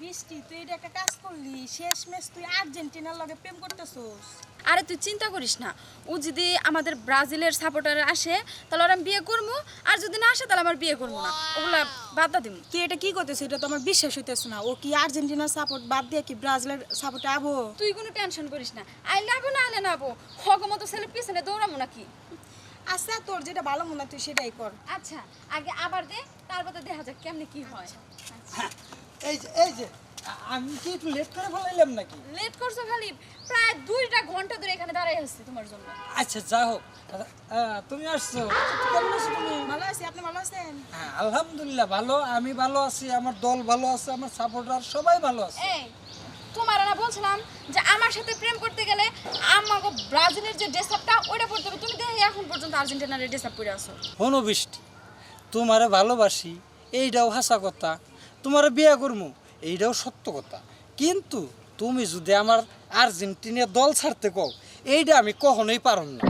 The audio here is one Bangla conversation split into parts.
বৃষ্টি তুই এটা একটা কাজ করলি, শেষ ম্যাচ তুই আর্জেন্টিনার লগে প্রেম করতেছস। আরে তুই চিন্তা করিস না, ও যদি আমাদের ব্রাজিলের সাপোর্টার আসে তাহলে ওরা বিয়ে করবো, আর যদি না আসে তাহলে আমার বিয়ে করবো না, ওগুলা বাদ দিম। কি এটা কি করতেছিস? এটা তো আমার বিশ্বাস হইতেছে না। ও কি আর্জেন্টিনার সাপোর্ট বাদ দিয়ে কি ব্রাজিলের সাপোর্টে আবো? তুই কোনো টেনশন করিস না, আইলে আবো না আইলে না আবো, হগমতো ছেলে পিছনে দৌড়াবো নাকি। আচ্ছা তোর যেটা ভালো মনে হয় তুই সেটাই কর। আচ্ছা আগে আবার দে, তারপর দেখা যাক কেমনে কি হয়। এই যে আমি কি একটু লেট করে ফেলাইলাম নাকি? লেট করছো খালি, প্রায় 2টা ঘন্টা ধরে এখানে দাঁড়াই আছি তোমার জন্য। আচ্ছা যা হোক, তুমি আসছো, কেমন আছো তুমি? ভালো আছি, আপনি ভালো আছেন? হ্যাঁ আলহামদুলিল্লাহ ভালো, আমি ভালো আছি, আমার দল ভালো আছে, আমার সাপোর্টার সবাই ভালো আছে। এই তোমার না বলছিলাম যে আমার সাথে প্রেম করতে গেলে আমাকে ব্রাজিলের যে ড্রেস আপটা ওইটা পরতে হবে, তুমি দেখে এখন পর্যন্ত আর্জেন্টিনার ড্রেস আপ পরে আছো। হনো বৃষ্টি, তোমারে ভালোবাসি এইটাও হাসা কথা, তোমারে বিয়ে করবো এইটাও সত্য কথা, কিন্তু তুমি যদি আমার আর্জেন্টিনা দল ছাড়তে কও এইটা আমি কখনোই পারব না,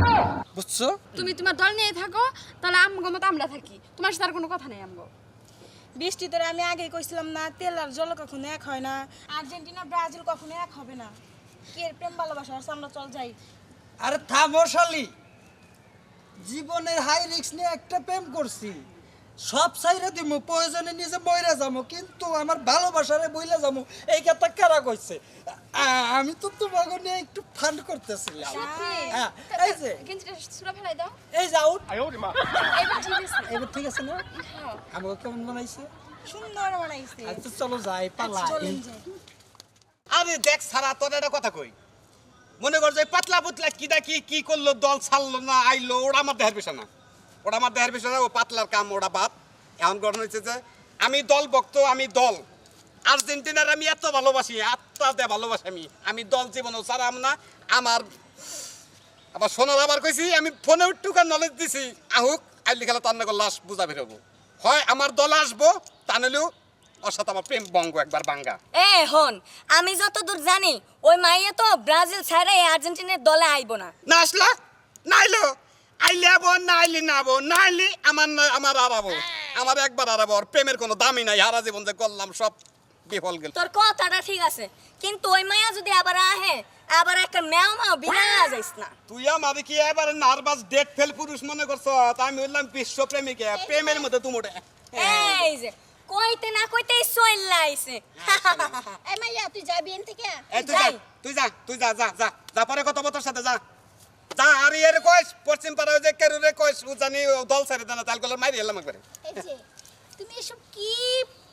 বুঝছো? তুমি তোমার দল নিয়ে থাকো, তাহলে আমগো মতো আমরা থাকি, তোমার সাথে আর কোনো কথা নেই আমগো। বৃষ্টি তোরে আমি আগেই কইছিলাম না, তেল আর জল কখনো এক হয় না, আর্জেন্টিনা ব্রাজিল কখনো এক হবে না। কি এর প্রেম ভালোবাসা আছে, আমরা চল যাই। আরে থামো শালি, জীবনের হাই রিস্ক নিয়ে একটা প্রেম করছি, সব সাইরা দিমু, প্রয়োজনে নিজে মইরা যাবো, কিন্তু আমার ভালোবাসারে বইলা যাবো এই কথা কারা কইছে? আমি তো তোমাকে নিয়ে একটু ফান করতেছিলাম। হ্যাঁ, এই যে গেঞ্জিটা ছুঁড়ে ফেলাই দাও। এই যে আউট, এবার ঠিক আছে। এবার ঠিক আছে না? হ্যাঁ। আমাকে কেমন বানাইছে? সুন্দর বানাইছে। আচ্ছা চলো যাই, পালা। চলেন যাই। আরে দেখ সারা তোর একটা কথা কই, মনে কর যে পাতলা পুতলা কি করলো, দল ছাড়লো না আইলো, ওরা আমার দেহের বিষয় না, ওরা আমার দেহের বিষয় না, ও পাতলার কাম, ওরা বাদ। এখন গঠন হয়েছে যে আমি দল ভক্ত, আমি দল আর্জেন্টিনার আমি এত ভালোবাসি, আত্মা দিয়ে ভালোবাসি, আমি দল জীবনও ছাড়াম না। আমার আবার সোনার আবার কইছি, আমি ফোনে টুকার নলেজ দিছি, আহুক আইলি খেলা তার নাকি লাশ বুঝা বেরোবো, হয় আমার দল আসবো, তা নাহলেও ওর সাথে আমার প্রেম বঙ্গ একবার বাঙ্গা। হন, আমি যতদূর জানি ওই মাইয়া তো ব্রাজিল ছাড়া এই আর্জেন্টিনার দলে আইবো না। না আসলা না আইলো, আইলে আবো না আইলি না আবো, না আইলি আমার আরাবো, আমার একবার আরাবো। আর প্রেমের কোনো দামই নাই, হারা জীবন যে করলাম সব বিফল গেল। তোর কথাটা ঠিক আছে, কিন্তু ওই মাইয়া যদি আবার আহে, আবার একটা ম্যাও বিনা যাইস না। তুই আমার কি এবার নার্ভাস ডেট ফেল পুরুষ মনে করছ? তা আমি বললাম বিশ্ব প্রেমিক, প্রেমের মধ্যে তুমি এই যে কইতে না কইতেই চইল্লা আইছে। এই মাইয়া তুই যাবি এন থেকে? তুই যা পরে কথা বতার সাথে যা যা। আর এর কইস পশ্চিম পাড়া যে কেরুরে কইস ও জানি দল ছেড়ে দেনা, তাল কলার মাইরি এলাম একবারে। এই যে তুমি এসব কি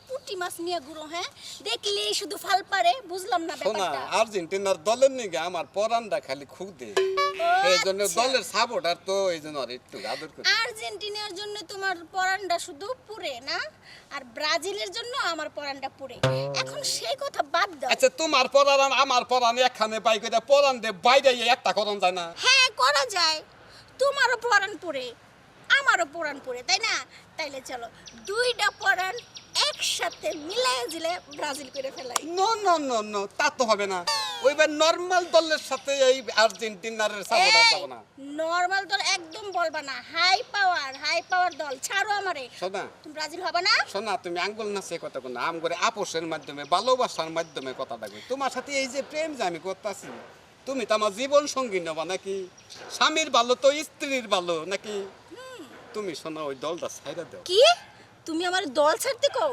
পুঁটি মাছ নিয়ে ঘুরো? হ্যাঁ, দেখলে শুধু ফাল পারে, বুঝলাম না শোনা, ব্যাপারটা। আর্জেন্টিনার দলের নিগে আমার পরানটা খালি খুদে, এই জন্য দলের সাপোর্টার তো, এই জন্য আর একটু আদর করি। আর্জেন্টিনার জন্য তোমার পরানটা শুধু পুরে না, আর ব্রাজিলের জন্য আমার পরানটা পুরে। এখন সেই কথা বাদ দাও। আচ্ছা তোমার পরান আমার পরান একখানে পাই কইরা পরান দে বাইরে একটা করন যায় না? হ্যাঁ করা যায়, তোমারও পরান পুরে আমারও পরান পুরে, তাই না? তাইলে চলো দুইটা পরান একসাথে মিলাই দিলে ব্রাজিল করে ফেলাই। নো নো নো নো, তা তো হবে না। ওইবার নরমাল দলের সাথে এই আর্জেন্টিনার সাপোর্টার যাব না। নরমাল দল একদম বলবা না, হাই পাওয়ার দল ছাড়ো আমারে। শোনা তুমি ব্রাজিল হবে না? শোনা, তুমি আঙ্গুল না সে কথা কোন আম করে আপোষের মাধ্যমে, ভালোবাসার মাধ্যমে কথা কই। তোমার সাথে এই যে প্রেম যে আমি করতেছি, তুমি তো আমার জীবন সঙ্গী নেবা নাকি? স্বামীর ভালো তো স্ত্রীর ভালো নাকি? তুমি শোনা ওই দলটা ছাইরা দাও। কি তুমি আমার দল ছাড়তে কও?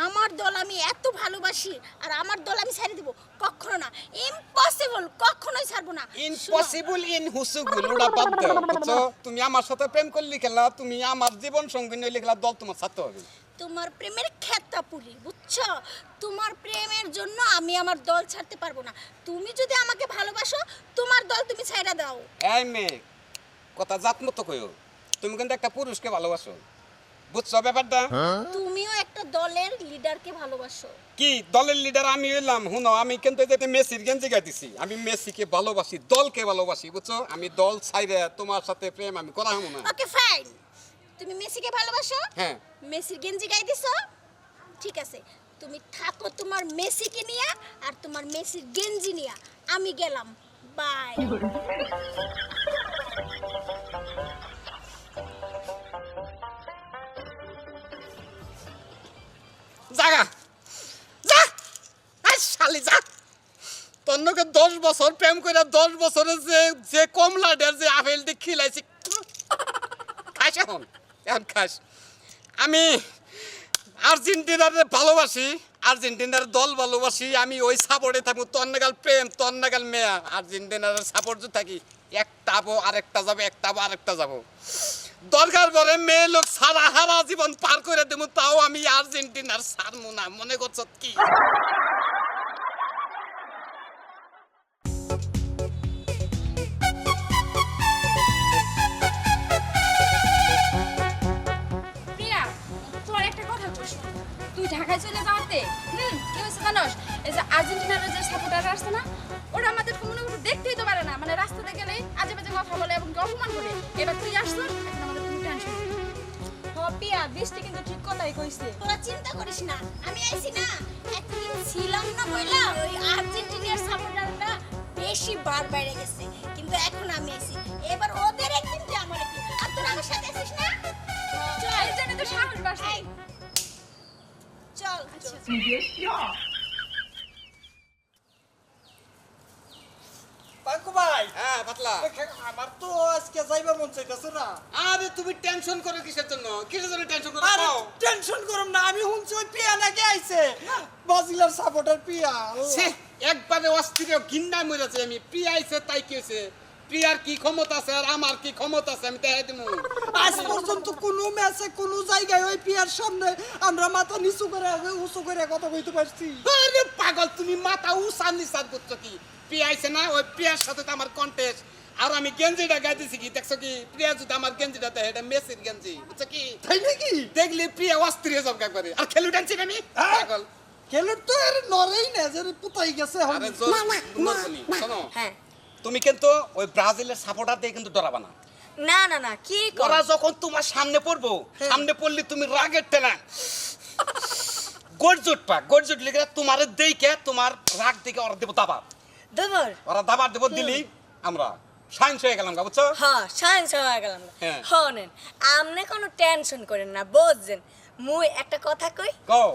আমার দল আমি এত ভালোবাসি, আর আমার দল আমি ছেড়ে দিব? কখনো না, ইম্পসিবল, কখনোই ছাড়বো না। ইম্পসিবল ইন হুসুগুল ওটা বাদ দাও, বুঝছো? তুমি আমার সাথে প্রেম করলি খেলা, তুমি আমার জীবন সঙ্গী নইলে খেলা, দল তোমার ছাড়তে হবে। তোমার প্রেমের খেতা পুরি, বুঝছো? তোমার প্রেমের জন্য আমি আমার দল ছাড়তে পারবো না। তুমি যদি আমাকে ভালোবাসো, তোমার দল তুমি ছাইড়া দাও। এই মেয়ে, কথা জাত মতো কইও, তুমি কিন্তু একটা পুরুষকে ভালোবাসো, বুঝছো ব্যাপারটা? তুমিও একটা দলের লিডারকে ভালোবাসো। কি দলের লিডার আমি হইলাম? হুনো, আমি কিন্তু এই যে মেসির গেঞ্জি গাইতেছি, আমি মেসিকে ভালোবাসি, দলকে ভালোবাসি, বুঝছো? আমি দল ছাইরে তোমার সাথে প্রেম আমি করা হবো না। ওকে ফাইন, তুমি মেসিকে ভালোবাসো, হ্যাঁ। মেসির গেঞ্জি গাই দিছো, ঠিক আছে, তুমি থাকো তোমার মেসিকে নিয়ে আর তোমার মেসির গেঞ্জি নিয়ে। আমি গেলাম, বাই। জাগা যা, তন্নকে 10 বছর প্রেম করে 10 বছরে যে কমলাডের যে আপেলটি খিলাইছি খাইস এখন খাস। আমি আর্জেন্টিনার ভালোবাসি, আর্জেন্টিনার দল ভালোবাসি, আমি ওই সাপোর্টে থাকবো। তন্নাগাল প্রেম, তন্নাগাল মেয়া, আর্জেন্টিনার সাপোর্ট যদি থাকি একটা আবো আরেকটা যাবো, একটা আবো আরেকটা যাবো। দরকার পরে মেয়ে লোক সারা হারা জীবন পার করে দেবো, তাও আমি আর্জেন্টিনার ছাড়বো না। মনে করছো কি? প্রিয়া, তোর একটা কথা কইস, তুই ঢাকায় চলে যাওয়াতে কি হয়েছে জানোস? এই যে আর্জেন্টিনার যে সাপোর্টার আসছে না, ওরা আমাদের কোনো দেখতেই তো পারে না, মানে রাস্তাতে গেলেই আজে বাজে কথা বলে এবং অপমান করে। এবার তুই আসছিস, এখন আমাদের কোনো টেনশন নেই। পিয়া বৃষ্টি কিন্তু ঠিক কথাই কইছে। তোরা চিন্তা করিস না, আমি আইছি না, এতদিন ছিলাম না বইলা ওই আর্জেন্টিনার সাপোর্টাররা বেশি বার বেড়ে গেছে, কিন্তু এখন আমি আইছি, এবার ওদের একদিন যে আমার একদিন। আর তোরা আমার সাথে আছিস না? চল, এই জন্য তো সাহস বাড়ছে। এই, চল চল। পাঙ্কু ভাই, হ্যাঁ পাতলা। আমার তো আজকে যাইবা মন চাইতেছে না। আরে তুমি টেনশন করো কিসের জন্য? কিসের জন্য টেনশন করো? আরে কও। টেনশন করুম না, আমি শুনছি ওই পিয়া নাকি আইছে, ব্রাজিলের সাপোর্টার পিয়া। সে একবারে অস্থির ঘিন্না মরেছে। আমি প্রিয়া আইছে তাই কি হয়েছে? প্রিয়ার কি ক্ষমতা আছে আর আমার কি ক্ষমতা আছে আমি দেখাই দেবো। আজ পর্যন্ত কোনো ম্যাচে কোনো জায়গায় ওই পিয়ার সামনে আমরা মাথা নিচু করে উঁচু করে কথা কইতে পারছি? আরে পাগল, তুমি মাথা উসান নিসান করছো কি? প্রিয়া আইছে না, ওই প্রিয়ার সাথে তো আমার কন্টেস্ট। আর আমি গেঞ্জিটা গাইতেছি কি দেখছো কি? প্রিয়া যদি আমার গেঞ্জিটা দেয়, এটা মেসির গেঞ্জি, বুঝছো কি? তাই নাকি? দেখলি প্রিয়া অস্থির হয়ে যাবে একবারে। আর খেলু টানছি আমি পাগল। খেলোর তো এর নরেই না, যে পুতাই গেছে এখন। আরে জোর নরবনি, শোনো হ্যাঁ। তুমি কিন্তু ওই ব্রাজিলের সাপোর্টার দিয়ে কিন্তু ডরাবা না। না না না, কি কর? ওরা যখন তোমার সামনে পড়বো, সামনে পড়লে তুমি রাগের টেনা গর্জট পা, গর্জট লিখে তোমার দেখে তোমার রাগ দেখে ওরা দেবো দাবার, দেবর? ওরা দাবার দেবো দিলি আমরা সায়েন্স হয়ে গেলাম, বুঝছো? হ্যাঁ, সায়েন্স হয়ে গেলাম। হ্যাঁ। হনেন, আপনি কোনো টেনশন করেন না, বুঝছেন? মুই একটা কথা কই। কও,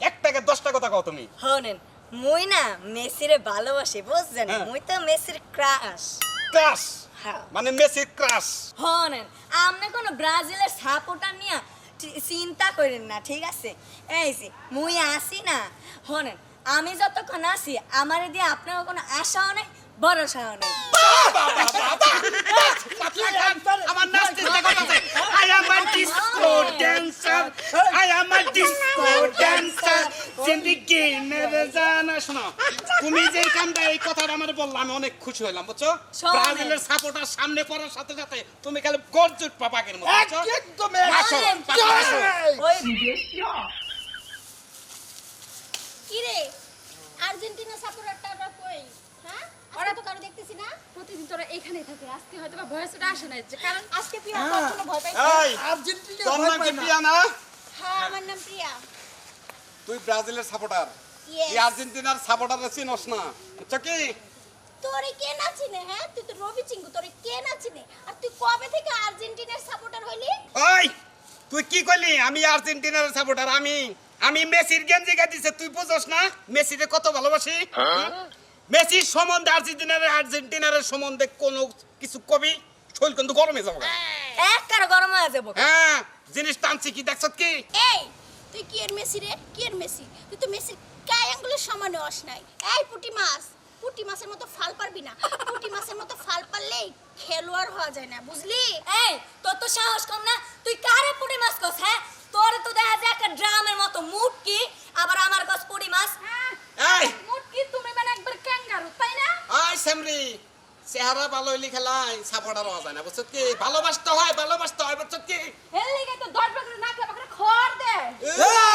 একটাকে 10টা কথা কও তুমি। হনেন, মুই না মেসিরে ভালোবাসি, বুঝছেন? হ্যাঁ। মুই তো মেসির ক্রাশ। ক্রাশ হ্যাঁ। মানে মেসির ক্রাশ। হনেন, আপনি কোনো ব্রাজিলের সাপোর্টার নিয়ে চিন্তা করেন না, ঠিক আছে? এই যে মুই আসি না, হনেন, আমি যতক্ষণ আসি আমার দিয়ে আপনার কোনো আশাও নেই, ভরসাও নেই। পাতলা খান, আমার নাচতে দেখা যাচ্ছে। I am a disco dancer, I am a disco dancer, জিন্দেগি মেরে জানা। শোনো, তুমি যে কামটা এই কথাটা আমার বললা, আমি অনেক খুশি হলাম, বুঝছো? শোনেন। ব্রাজিলের সাপোর্টার সামনে পড়ার সাথে সাথে তুমি খালি গর্জট পাপাকের মতো, বুঝছো? একদম আসো, পাতলা আসো। ওই কি রে, আর্জেন্টিনা সাপোর্টারটা কই? হ্যাঁ, ওরা তো কারো দেখতেছি না। প্রতিদিন তোরা এখানেই থাকে, আজকে হয়তো বা ভয়েসটা আসে না, যে কারণ আজকে পিয়া কখনো ভয় পাইছে? এই, আর্জেন্টিনা তোর ভয় নাম পায় কি না। প্রিয়া না? হ্যাঁ, আমার নাম প্রিয়া। তুই ব্রাজিলের সাপোর্টার, Yes. এই আর্জেন্টিনার সাপোর্টার চিনস না, বুঝছো কি? তোরে কে না চিনে? হ্যাঁ, তুই তো রবি চিঙ্কু, তোরে কে না চিনে? আর তুই কবে থেকে আর্জেন্টিনার সাপোর্টার হইলি? ওই তুই কি কইলি? আমি আর্জেন্টিনার সাপোর্টার। আমি মেসির গেঞ্জি গাইতেছে, তুই বুঝছ না মেসিরে কত ভালোবাসি? মেসির সম্বন্ধে আর্জেন্টিনার সম্বন্ধে কোনো কিছু কবি শৈল কিন্তু গরমে যাবো। এক কারো গরম হয়ে যাবো। হ্যাঁ, জিনিস টানছি কি দেখছ কি? এই, তুই কি এর মেসি রে? কি এর মেসি? তুই তো মেসির গায়ে আঙ্গুলের সমানে অস নাই। এই পুঁটি মাছ, পুঁটি মাছের মতো ফাল পারবি না। পুঁটি মাছের মতো ফাল পারলেই খেলোয়াড় হওয়া যায় না, বুঝলি? এই, তোর তো সাহস কম না, তুই কারে পুঁটি মাছ কস? হ্যাঁ, তোর তো দেখা যায় একটা ড্রামের মতো মুটকি, আবার আমার কস পুঁটি মাছ। এই মুটকি, তুমি মানে একবার ক্যাঙ্গারু, তাই না? আই সামরি, চেহারা ভালো হইলে খেলাই সাপোর্টার হওয়া যায় না, বুঝছ কি? ভালোবাসতে হয়, বুঝছ কি? হেললি গাই তো 10 বছর না খেয়ে বাকরে খড় দে।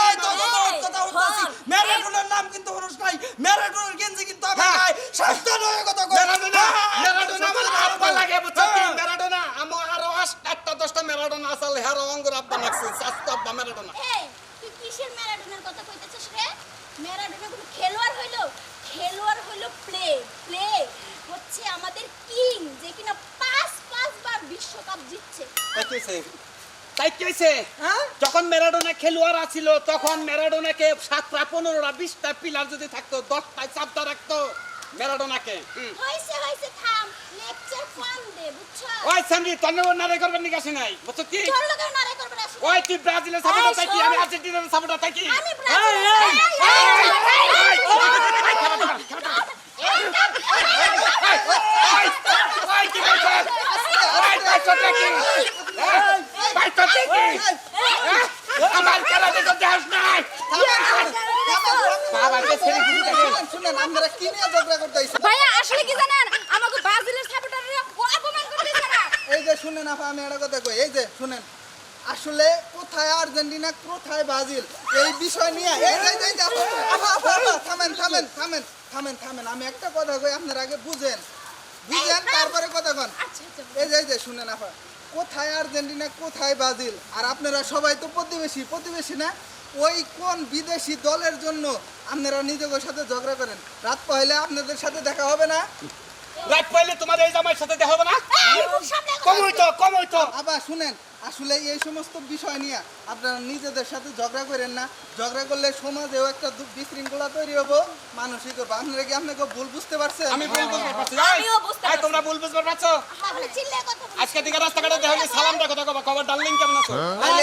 এই তো এই, কথা বলতাছি, হন, ম্যারাডোনার নাম কিন্তু হরস নাই, ম্যারাডোনার গেঞ্জি কিন্তু আমার হ্যাঁ। গায়ে, সাবধান হয়ে কথা কই। ম্যারাডোনা আমার আব্বা লাগে, বুঝছ কি? ম্যারাডোনা আমার আরো 8টা 10টা ম্যারাডোনা আসলে হের অঙ্গর আব্বা লাগছে, সাস্তা আব্বা ম্যারাডোনা। এই, তুই কিসের ম্যারাডোনার কথা কইতেছিস রে? ম্যারাডোনা কোনো খেলোয়াড় হইলো? খেলোয়াড় হইলো প্লে হচ্ছে আমাদের কিং, যে কিনা 5 বার বিশ্বকাপ জিতছে। তাই কি হয়েছে? হ্যাঁ? যখন ম্যারাডোনা খেলোয়াড় আছিল তখন ম্যারাডোনাকে 7টা 15টা 20টা পিলার যদি থাকতো, 10টায় চাপটা রাখতো, ম্যারাডোনাকে হইছে থাম লেকচার কম দে বুঝছো ওই সামরি তন্নে নারে করবেন নি কাছে নাই বুঝছো কি তোর লগে নারে করবে না ওই তুই ব্রাজিলের সাপোর্টার থাকি আমি আর্জেন্টিনার সাপোর্টার থাকি আমি ব্রাজিল ওই কি করছিস ওই পাঁচটা কি পাঁচটা কি আমার খেলা দেখতে যাস না বাবা কে ছেড়ে দিতে শুনেন আপনারা কি নিয়ে ঝগড়া করতেছেন? ভাইয়া আসলে কি জানেন আমাকে ব্রাজিলের সাপোর্টাররা অপমান করতেছে না এই যে শুনেন আপা, আমি একটা কথা কই, এই যে শুনেন, আসলে কোথায় আর্জেন্টিনা কোথায় ব্রাজিল এই বিষয় নিয়ে এই যে আপা থামেন, আমি একটা কথা কই, আপনারা আগে বুঝেন তারপরে কথা কন। এই যে শুনেন আপা, কোথায় আর্জেন্টিনা কোথায় ব্রাজিল, আর আপনারা সবাই তো প্রতিবেশী না, ওই কোন বিদেশি দলের জন্য আপনারা নিজেদের সাথে ঝগড়া করেন? রাত পহলে আপনাদের সাথে দেখা হবে না? রাত পাইলে তোমার এই জামাইয়ের সাথে দেখা হবে না কমই তো আবার শুনেন, আসলে এই সমস্ত বিষয় নিয়ে আপনারা নিজেদের সাথে ঝগড়া করেন না। ঝগড়া করলে সমাজেও একটা বিশৃঙ্খলা তৈরি হবো, মানসিক হবে। আপনারা কি আপনাকে ভুল বুঝতে পারছেন? আমি ভুল বুঝতে পারছি আমিও বুঝতে পারছি। তোমরা ভুল বুঝতে পারছো তাহলে চিল্লে কথা বল আজকে দিকে রাস্তাঘাটে দেখা হলে সালামটা কথা কবা খবর ডার্লিং কেমন আছো তাইলে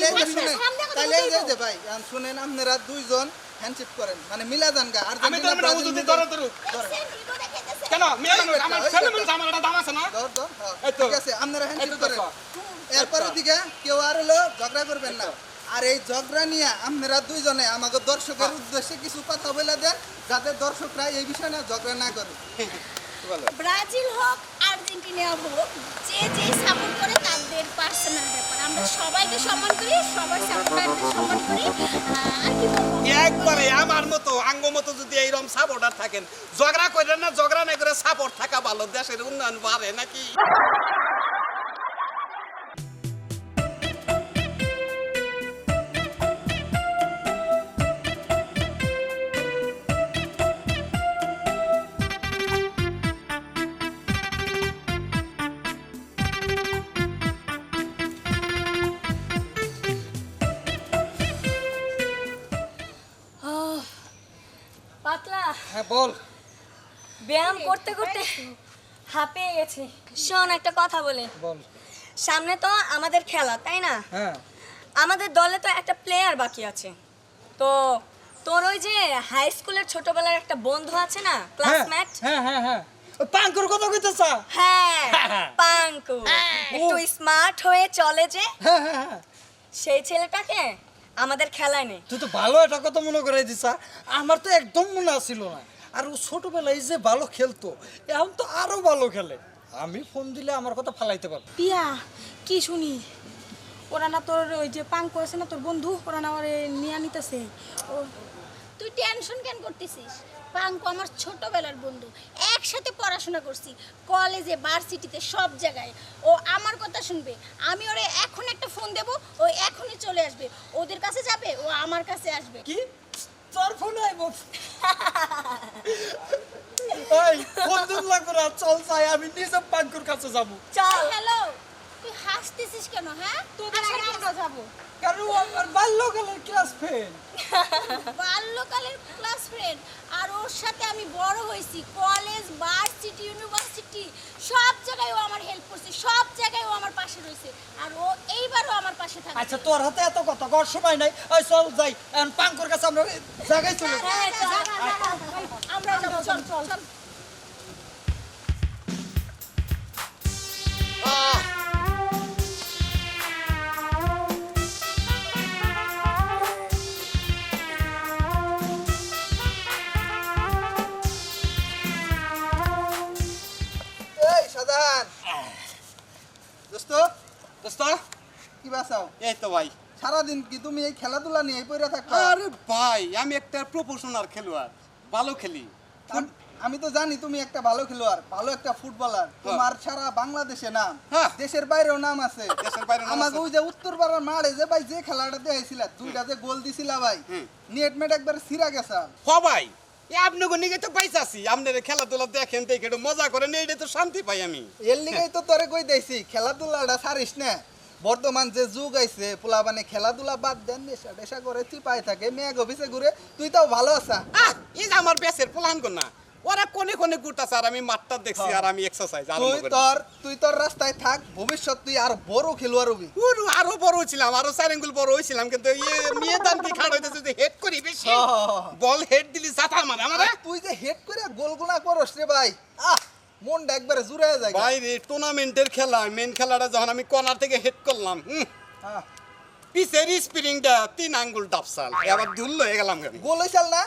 এই যে শুনেন, তাইলে এই যে ভাই শুনেন, আপনারা দুইজন হ্যান্ডশেক করেন, মানে মিলা যান গা। আমি তো আমরা উজুতি ধরে ধরু দেখছেন ভিডিও দেখাইতেছে কেন মেয়ে মানুষ আমার ছেলে মানুষ আমার একটা দাম আছে না ধর, হ্যাঁ, এই তো। ঠিক আছে, আপনারা হ্যান্ডশেক এই তো করেন। দেখো। এরপরে দিকে কেউ আর হলো ঝগড়া করবেন না। আর এই ঝগড়া নিয়ে আপনারা দুইজনে আমাকে দর্শকের উদ্দেশ্যে কিছু কথা বলে দেন, যাতে দর্শকরা এই বিষয় নিয়ে ঝগড়া না করে। ব্রাজিল হোক আর্জেন্টিনা হোক যে যে সাপোর্ট করে তাদের পার্সোনাল ব্যাপার আমরা সবাইকে সম্মান করি সবাই সাপোর্টারদের সম্মান করি আর কি বলবো একবারে আমার মতো আঙ্গ মতো যদি এইরকম সাপোর্টার থাকেন ঝগড়া করেন না ঝগড়া না করে সাপোর্ট থাকা ভালো দেশের উন্নয়ন বাড়ে নাকি পাতলা হ্যাঁ বল। ব্যায়াম করতে করতে হাঁপিয়ে গেছি। শোন একটা কথা বলি, বল। সামনে তো আমাদের খেলা তাই না? হ্যাঁ, আমাদের দলে তো একটা প্লেয়ার বাকি আছে। তো তোর ওই যে হাই স্কুলের ছোটবেলার একটা বন্ধু আছে না, ক্লাসমেট? হ্যাঁ পাঙ্কুর কথা কইতেছ? হ্যাঁ পাঙ্কু, একটু স্মার্ট হয়ে চলে যে, হ্যাঁ সেই ছেলেটাকে আমাদের খেলায় নেই। তুই তো ভালো একটা কথা মনে করাই দিছ, আমার তো একদম মনে আসছিল না। আর ও ছোটবেলায় যে ভালো খেলতো, এখন তো আরো ভালো খেলে। আমি ফোন দিলে আমার কথা ফালাইতে পারবো। পিয়া কি শুনি ওরা না তোর ওই যে পাঙ্কু আছে না তোর বন্ধু, ওরা না ওরে নিয়ে নিতেছে। ও তুই টেনশন কেন করতেছিস পাঙ্কু আমার ছোটবেলার বন্ধু একসাথে পড়াশোনা করছি কলেজে ভার্সিটিতে সব জায়গায় ও আমার কথা শুনবে আমি ওরে এখন একটা ফোন দেব ও এখনই চলে আসবে ওদের কাছে যাবে ও আমার কাছে আসবে কি তোর ফোন আইবো? এই ফোন দিন লাগবে না, চল যাই, আমি নিজে পাঙ্কুর কাছে যাবো। চল। হ্যালো তুই হাসতেছিস কেন হ্যাঁ তোদের আগে আমরা যাবো। কারণ ও আমার বাল্যকালের ক্লাস ফ্রেন্ড। বাল্যকালের ক্লাস ফ্রেন্ড আর ওর সাথে আমি বড় হয়েছি কলেজ ভার্সিটি ইউনিভার্সিটি সব জায়গায় ও আমার হেল্প করছে সব জায়গায় ও আমার পাশে রয়েছে আর ও এইবারও আমার পাশে থাকবে আচ্ছা তোর হাতে এত কথা কর সময় নাই, ওই চল যাই, এখন পাঙ্কুর কাছে আমরা জায়গায় চলে যাই। হ্যাঁ চল। আমরা যাবো চল চল চল এই সাধারণ দোস্ত, দোস্ত কি বাসাও? এই তো ভাই সারাদিন কি তুমি এই খেলাধুলা নিয়ে পড়ে থাকবা? আরে ভাই আমি একটা প্রফেশনাল খেলোয়াড় ভালো খেলি আমি তো জানি তুমি একটা ভালো খেলোয়াড়, ভালো একটা ফুটবলার। তোমার সারা বাংলাদেশে নাম, হ্যাঁ। দেশের বাইরেও নাম আছে। দেশের বাইরেও নাম আমাকে আছে। ওই যে উত্তরপাড়ার মাঠে যে ভাই যে খেলাটা দেখাইছিলা, দুইটা যে গোল দিছিলা ভাই, নেট মেট একবার সিরা গেছা। হ ভাই এ আপনাকে নিকে তো পাইছাছি আপনার খেলাধুলা দেখেন দেখে একটু মজা করেন এইটা তো শান্তি পাই আমি এর লিগেই তো তোরে কই দেইছি খেলাধুলাটা ছাড়িস না। বর্তমান যে যুগ আইছে, পোলা মানে খেলাধুলা বাদ দেন, নেশা টেশা করে চিপাই থাকে, মেয়ে অফিসে ঘুরে। তুই তাও ভালো আছা? এই যে আমার বেসের প্ল্যান কর না ওরা কোনে কোনে ঘুরতাছে আর আমি মাঠটা দেখছি আর আমি এক্সারসাইজ তুই তোর রাস্তায় থাক, ভবিষ্যৎ তুই আর বড় খেলোয়াড় হবি। আরো বড় ছিলাম, আরো 4 আঙ্গুল বড় হইছিলাম, কিন্তু মেয়ে দান কি খাড় হইতেছে যে হেড করি বেশি, বল হেড দিলি জাতা মারে আমারে। তুই যে হেড করে গোলগুলা করস রে ভাই, মনটা একবারে জুড়ে যায় ভাই রে, টুর্নামেন্টের খেলা, মেন খেলাটা যখন আমি কর্নার থেকে হেড করলাম, পিছের স্প্রিংটা 3 আঙ্গুল ডাবসাল, এবার দুল হয়ে গেলাম। গোল হইছাল না?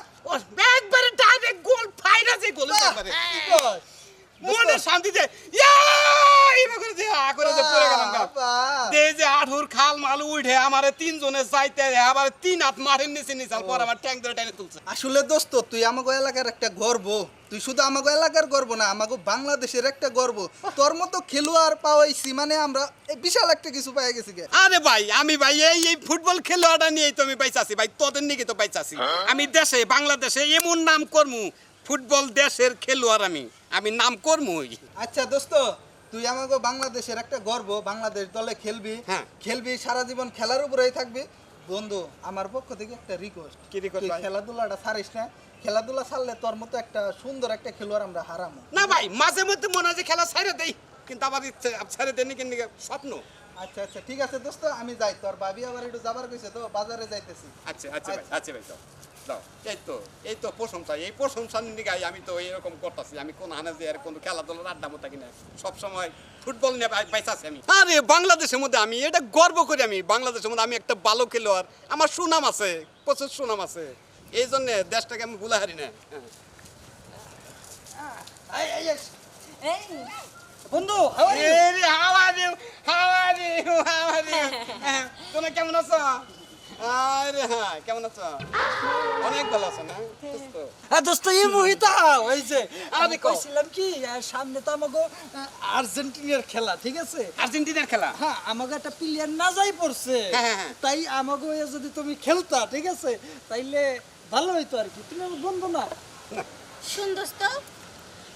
একবারে ডাইরেক্ট গোল ফাইরা যে গোল একবারে কি কয়? মনে শান্তি দে, এইবার করে যে করে যে পড়ে গেলাম গা। দে যে আঠুর খাল মাল উঠে আমারে 3 জনে যাইতে আবার 3 হাত মারেন নিচে নিচাল পর আমার ট্যাঙ্ক ধরে টাইনে তুলছে। আসলে দোস্ত, তুই আমাগো এলাকার একটা গর্ব। তুই শুধু আমাগো এলাকার গর্ব না, আমাগো বাংলাদেশের একটা গর্ব। তোর মতো খেলোয়াড় পাওয়াইছি মানে আমরা এই বিশাল একটা কিছু পেয়ে গেছি গে। আরে ভাই, আমি ভাই এই ফুটবল খেলোয়াড়টা নিয়েই তো আমি পাইছাছি ভাই, তোদের নিয়ে তো পাইছাছি। আমি দেশে বাংলাদেশে এমন নাম করমু, ফুটবল দেশের খেলোয়াড় আমি নাম করমুই। আচ্ছা দোস্ত, তুই আমাগো বাংলাদেশের একটা গর্ব, বাংলাদেশ দলে খেলবি, হ্যাঁ। খেলবি সারা জীবন, খেলার উপরেই থাকবি। বন্ধু, আমার পক্ষ থেকে একটা রিকোয়েস্ট, কি request তুই ভাই? খেলাধুলাটা ছাড়িস না। খেলাধুলা ছাড়লে তোর মতো একটা সুন্দর একটা খেলোয়াড় আমরা হারামো। না ভাই, মাঝে মধ্যে মনে হয় যে খেলা ছাইড়ে দেই, কিন্তু আবার ইচ্ছে ছাইড়ে দেনি কিন্তু স্বপ্ন। আচ্ছা আচ্ছা, ঠিক আছে দোস্ত, আমি যাই। তোর ভাবি আবার একটু যাবার কইছে তো, বাজারে যাইতেছি। আচ্ছা আচ্ছা ভাই, আচ্ছা ভাই, দাও দাও। এই তো প্রশংসা, এই প্রশংসার নিয়ে আমি তো এইরকম করতেছি। আমি কোন হানে যে আর কোনো খেলাধুলার আড্ডা মতো কিনা সবসময় ফুটবল নিয়ে পাইছাছি আমি। আরে বাংলাদেশের মধ্যে আমি এটা গর্ব করি, আমি বাংলাদেশের মধ্যে আমি একটা ভালো খেলোয়াড়, আমার সুনাম আছে, প্রচুর সুনাম আছে, এই জন্য দেশটাকে আমি ভুলে হারি না। বন্ধু, how are you? তোমরা কেমন আছো? আরে হ্যাঁ, কেমন আছো? অনেক ভালো আছো না? সুস্থ? হ্যাঁ দোস্ত, এই মুহিতা ওই যে আমি আরে কও। কইছিলাম কি, সামনে তো আমাগো আর্জেন্টিনার খেলা, ঠিক আছে? আর্জেন্টিনার খেলা? হ্যাঁ, আমাকে একটা প্লেয়ার না যাই পড়ছে, হ্যাঁ, হ্যাঁ, হ্যাঁ। তাই আমাকে যদি তুমি খেলতা, ঠিক আছে, তাইলে ভালো হইতো আর কি। তুমি আমার বন্ধু না? শুন দোস্ত,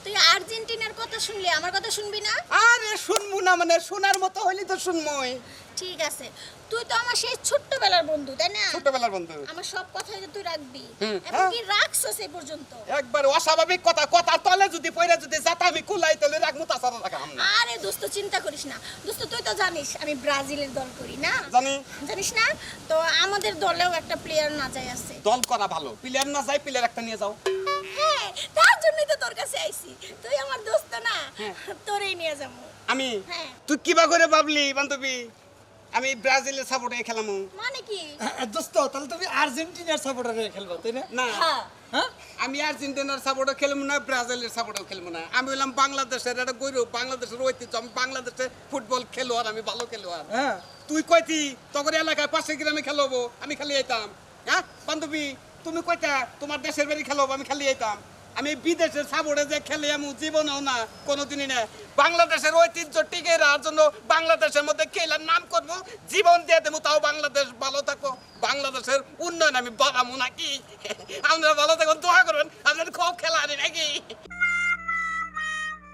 তুই আর্জেন্টিনার কথা শুনলি, আমার কথা শুনবি না? আরে শুনবো না মানে, শোনার মতো হইলে তো শুনবই। ঠিক আছে, তুই তো আমার সেই ছোট্টবেলার বন্ধু, তাই না? ছোটবেলার বন্ধু, আমার সব কথাই তো তুই রাখবি, হুম, এমনকি রাখছস এই পর্যন্ত। একবার অস্বাভাবিক কথা, কথা তলে যদি পয়রা যদি যাতা আমি কুলাই তলে রাখবো, তাছাড়া রাখাম না। আরে দোস্ত, চিন্তা করিস না দোস্ত, তুই তো জানিস আমি ব্রাজিলের দল করি না? জানি। জানিস না? তো আমাদের দলেও একটা প্লেয়ার না যায় আছে। দল করা ভালো, প্লেয়ার না যাই প্লেয়ার একটা নিয়ে যাও। হ্যাঁ, তার জন্যই তো তোর কাছে আইছি, তুই আমার দোস্ত না, তোরেই নিয়ে যাবো। আমি হ্যাঁ। তুই কিবা করে ভাবলি বান্ধবী আমি ব্রাজিলের সাপোর্টে খেলামু? মানে কি? দোস্ত, তাহলে তুমি আর্জেন্টিনার সাপোর্টারে খেলবা, তাই না? না, হ্যাঁ, হ্যাঁ, আমি আর্জেন্টিনার সাপোর্টও খেলবো না, ব্রাজিলের সাপোর্টও খেলবো না। আমি হলাম বাংলাদেশের একটা গৌরব, বাংলাদেশের ঐতিহ্য, আমি বাংলাদেশের ফুটবল খেলোয়াড়, আমি ভালো খেলোয়াড়। হ্যাঁ। তুই কইতি তখন এলাকায় পাশে গ্রামে খেলবো, আমি খালি আইতাম। হ্যাঁ বান্ধবী, তুমি কইতা তোমার দেশের বাড়ি খেলবো, আমি খালি আইতাম। আমি বিদেশের সাপোর্টে যে খেলে আমি জীবনেও না, কোনোদিনই না। বাংলাদেশের ঐতিহ্য টিকে রাখার জন্য বাংলাদেশের মধ্যে খেলার নাম করবো, জীবন দিয়ে দেবো, তাও বাংলাদেশ ভালো থাকো, বাংলাদেশের উন্নয়ন আমি বাড়াবো নাকি। আপনারা ভালো থাকুন, দোয়া করবেন, আপনার খুব খেলা আনি নাকি।